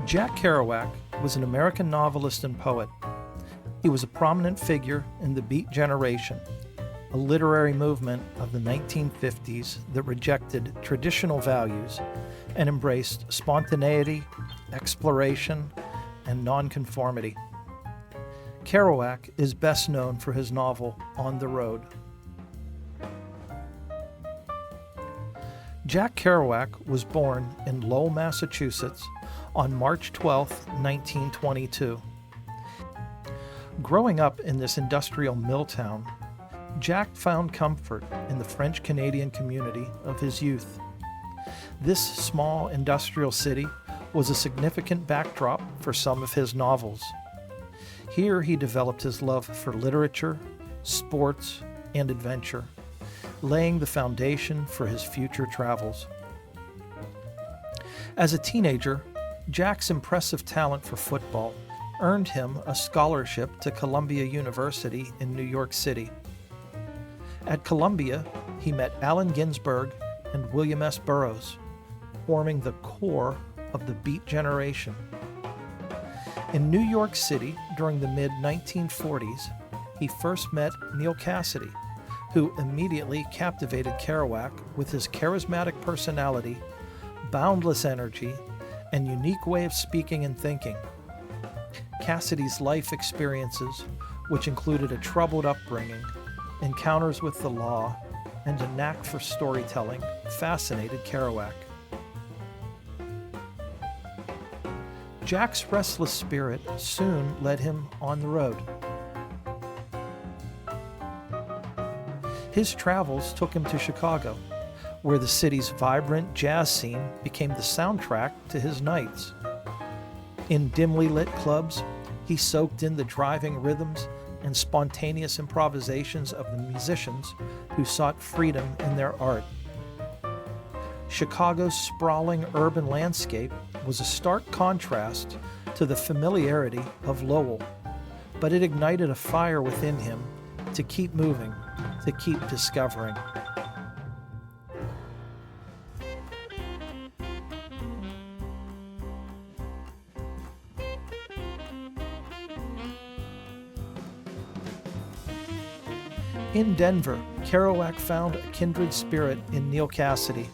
Jack Kerouac was an American novelist and poet. He was a prominent figure in the Beat generation, a literary movement of the 1950s that rejected traditional values and embraced spontaneity, exploration, and nonconformity. Kerouac is best known for his novel On the Road. Jack Kerouac was born in Lowell, Massachusetts on March 12, 1922. Growing up in this industrial mill town, Jack found comfort in the French-Canadian community of his youth. This small industrial city was a significant backdrop for some of his novels. Here he developed his love for literature, sports, and adventure, laying the foundation for his future travels. As a teenager, Jack's impressive talent for football earned him a scholarship to Columbia University in New York City. At Columbia, he met Allen Ginsberg and William S. Burroughs, forming the core of the Beat generation. In New York City during the mid-1940s, he first met Neal Cassady, who immediately captivated Kerouac with his charismatic personality, boundless energy, and unique way of speaking and thinking. Cassady's life experiences, which included a troubled upbringing, encounters with the law, and a knack for storytelling, fascinated Kerouac. Jack's restless spirit soon led him on the road. His travels took him to Chicago, where the city's vibrant jazz scene became the soundtrack to his nights. In dimly lit clubs, he soaked in the driving rhythms and spontaneous improvisations of the musicians who sought freedom in their art. Chicago's sprawling urban landscape was a stark contrast to the familiarity of Lowell, but it ignited a fire within him to keep moving, to keep discovering. In Denver, Kerouac found a kindred spirit in Neal Cassady.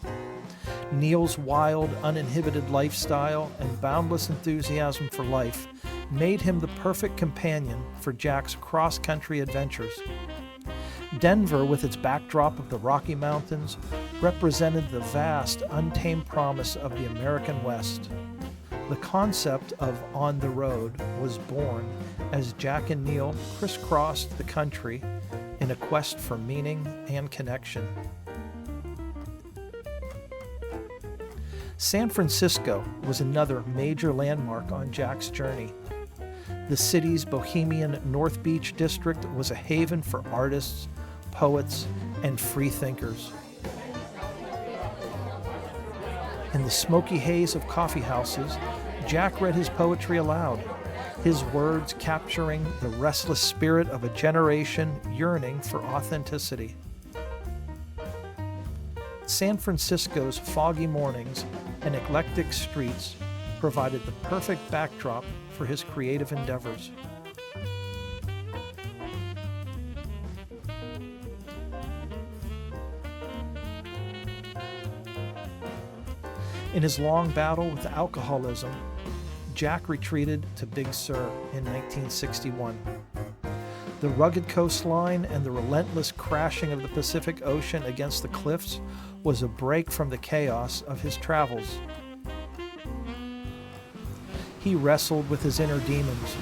Neal's wild, uninhibited lifestyle and boundless enthusiasm for life made him the perfect companion for Jack's cross-country adventures. Denver, with its backdrop of the Rocky Mountains, represented the vast, untamed promise of the American West. The concept of On the Road was born as Jack and Neal crisscrossed the country in a quest for meaning and connection. San Francisco was another major landmark on Jack's journey. The city's bohemian North Beach district was a haven for artists, poets, and free thinkers. In the smoky haze of coffee houses, Jack read his poetry aloud, his words capturing the restless spirit of a generation yearning for authenticity. San Francisco's foggy mornings and eclectic streets provided the perfect backdrop for his creative endeavors. In his long battle with alcoholism, Jack retreated to Big Sur in 1961. The rugged coastline and the relentless crashing of the Pacific Ocean against the cliffs was a break from the chaos of his travels. He wrestled with his inner demons,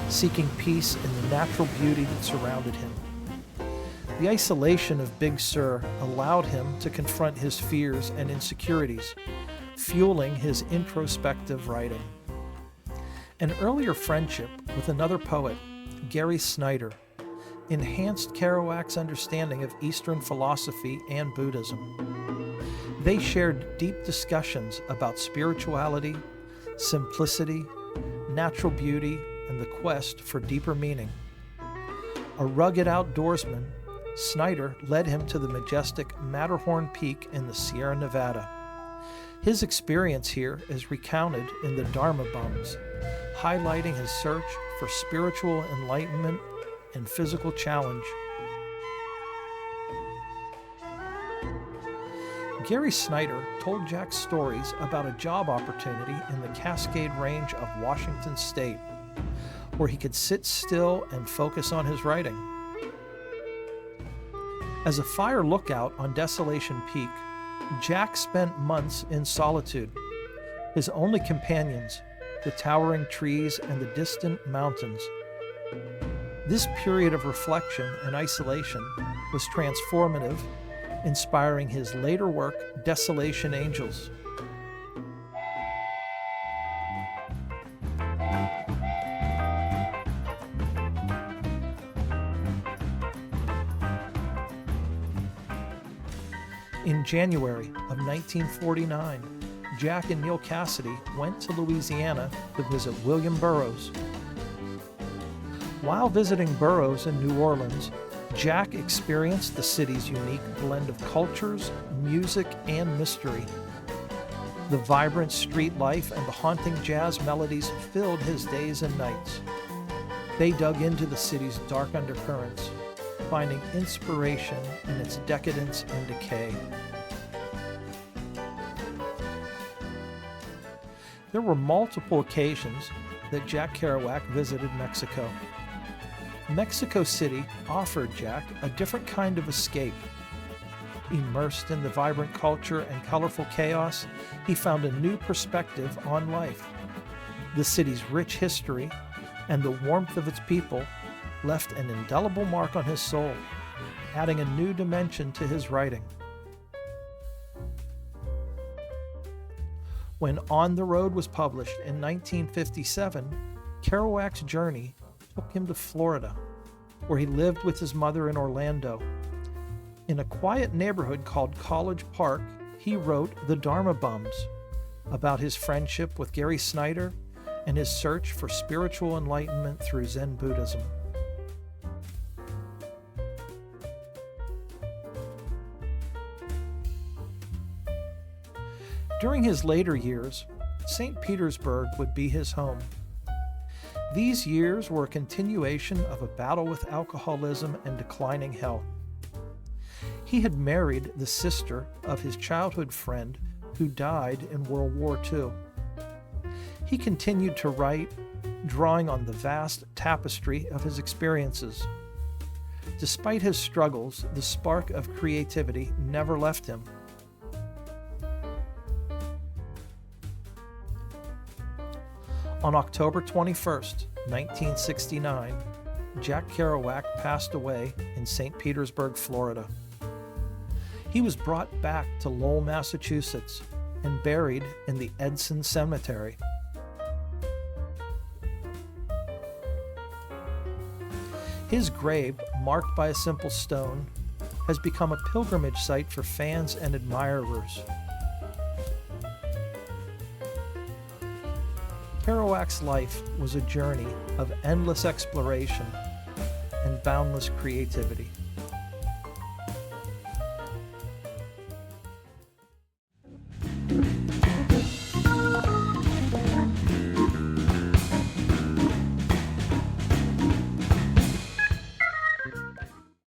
seeking peace in the natural beauty that surrounded him. The isolation of Big Sur allowed him to confront his fears and insecurities, fueling his introspective writing. An earlier friendship with another poet, Gary Snyder, enhanced Kerouac's understanding of Eastern philosophy and Buddhism. They shared deep discussions about spirituality, simplicity, natural beauty, and the quest for deeper meaning. A rugged outdoorsman, Snyder led him to the majestic Matterhorn Peak in the Sierra Nevada. His experience here is recounted in the Dharma Bums, highlighting his search for spiritual enlightenment and physical challenge. Gary Snyder told Jack stories about a job opportunity in the Cascade Range of Washington State, where he could sit still and focus on his writing. As a fire lookout on Desolation Peak, Jack spent months in solitude. His only companions, the towering trees and the distant mountains. This period of reflection and isolation was transformative, inspiring his later work, Desolation Angels. In January of 1949, Jack and Neil Cassidy went to Louisiana to visit William Burroughs. While visiting Burroughs in New Orleans, Jack experienced the city's unique blend of cultures, music, and mystery. The vibrant street life and the haunting jazz melodies filled his days and nights. They dug into the city's dark undercurrents, finding inspiration in its decadence and decay. There were multiple occasions that Jack Kerouac visited Mexico. Mexico City offered Jack a different kind of escape. Immersed in the vibrant culture and colorful chaos, he found a new perspective on life. The city's rich history and the warmth of its people left an indelible mark on his soul, adding a new dimension to his writing. When On the Road was published in 1957, Kerouac's journey took him to Florida, where he lived with his mother in Orlando. In a quiet neighborhood called College Park, he wrote The Dharma Bums, about his friendship with Gary Snyder and his search for spiritual enlightenment through Zen Buddhism. During his later years, St. Petersburg would be his home. These years were a continuation of a battle with alcoholism and declining health. He had married the sister of his childhood friend who died in World War II. He continued to write, drawing on the vast tapestry of his experiences. Despite his struggles, the spark of creativity never left him. On October 21st, 1969, Jack Kerouac passed away in St. Petersburg, Florida. He was brought back to Lowell, Massachusetts, and buried in the Edson Cemetery. His grave, marked by a simple stone, has become a pilgrimage site for fans and admirers. Kerouac's life was a journey of endless exploration and boundless creativity.